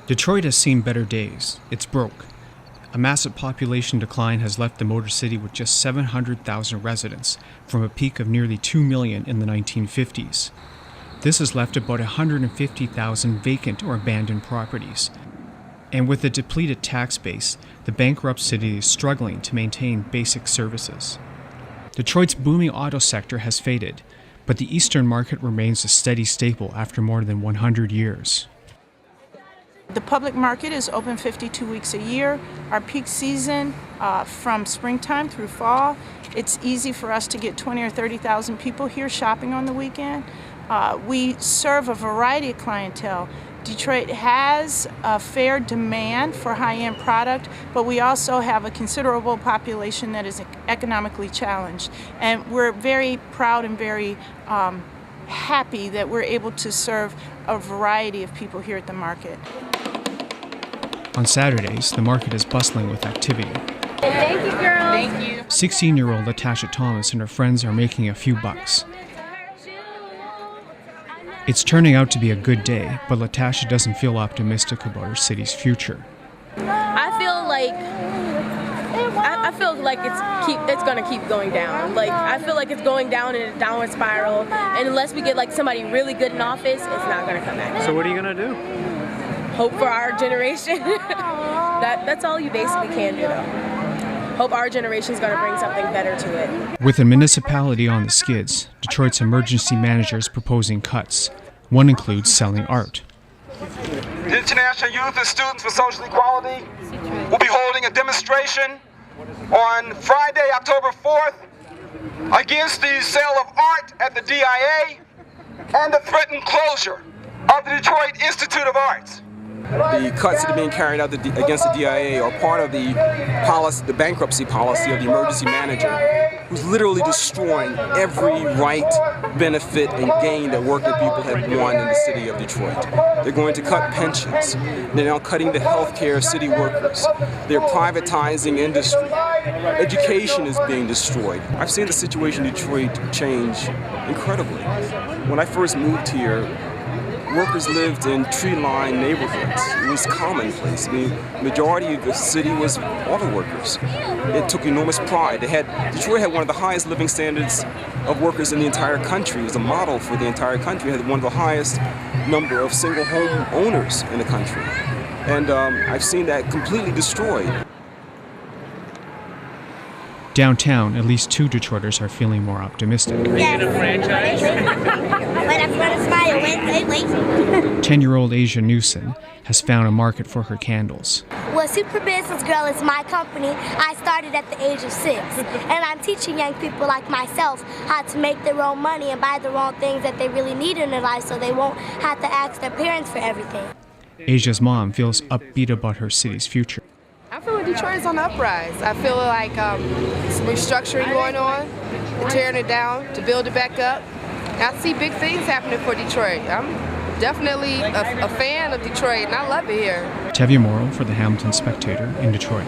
Detroit has seen better days. It's broke. A massive population decline has left the Motor City with just 700,000 residents, from a peak of nearly 2 million in the 1950s. This has left about 150,000 vacant or abandoned properties. And with a depleted tax base, the bankrupt city is struggling to maintain basic services. Detroit's booming auto sector has faded, but the eastern market remains a steady staple after more than 100 years. The public market is open 52 weeks a year. Our peak season from springtime through fall, it's easy for us to get 20 or 30,000 people here shopping on the weekend. We serve a variety of clientele. Detroit has a fair demand for high-end product, but we also have a considerable population that is economically challenged. And we're very proud and very happy that we're able to serve a variety of people here at the market. On Saturdays, the market is bustling with activity. Thank you, girls. Thank you. 16-year-old Latasha Thomas and her friends are making a few bucks. It's turning out to be a good day, but Latasha doesn't feel optimistic about her city's future. I feel like it's going to keep going down. I feel like it's going down in a downward spiral, and unless we get somebody really good in office, it's not going to come back. So what are you going to do? Hope for our generation. That's all you basically can do, though. Hope our generation is going to bring something better to it. With a municipality on the skids, Detroit's emergency manager is proposing cuts. One includes selling art. The International Youth and Students for Social Equality will be holding a demonstration on Friday, October 4th, against the sale of art at the DIA and the threatened closure of the Detroit Institute of Arts. The cuts that are being carried out against the DIA are part of the bankruptcy policy of the emergency manager, who's literally destroying every right, benefit, and gain that working people have won in the city of Detroit. They're going to cut pensions. They're now cutting the health care of city workers. They're privatizing industry. Education is being destroyed. I've seen the situation in Detroit change incredibly. When I first moved here, workers lived in tree-lined neighborhoods. It was commonplace. I mean, the majority of the city was auto workers. It took enormous pride. Detroit had one of the highest living standards of workers in the entire country. It was a model for the entire country. It had one of the highest number of single home owners in the country. And I've seen that completely destroyed. Downtown, at least 2 Detroiters are feeling more optimistic. Yes. 10-year-old Asia Newson has found a market for her candles. Well, Super Business Girl is my company. I started at the age of 6, and I'm teaching young people like myself how to make their own money and buy the own things that they really need in their life so they won't have to ask their parents for everything. Asia's mom feels upbeat about her city's future. I feel like Detroit's on the uprise. I feel like some restructuring going on, tearing it down to build it back up. I see big things happening for Detroit. I'm definitely a fan of Detroit, and I love it here. Teviah Moro for the Hamilton Spectator in Detroit.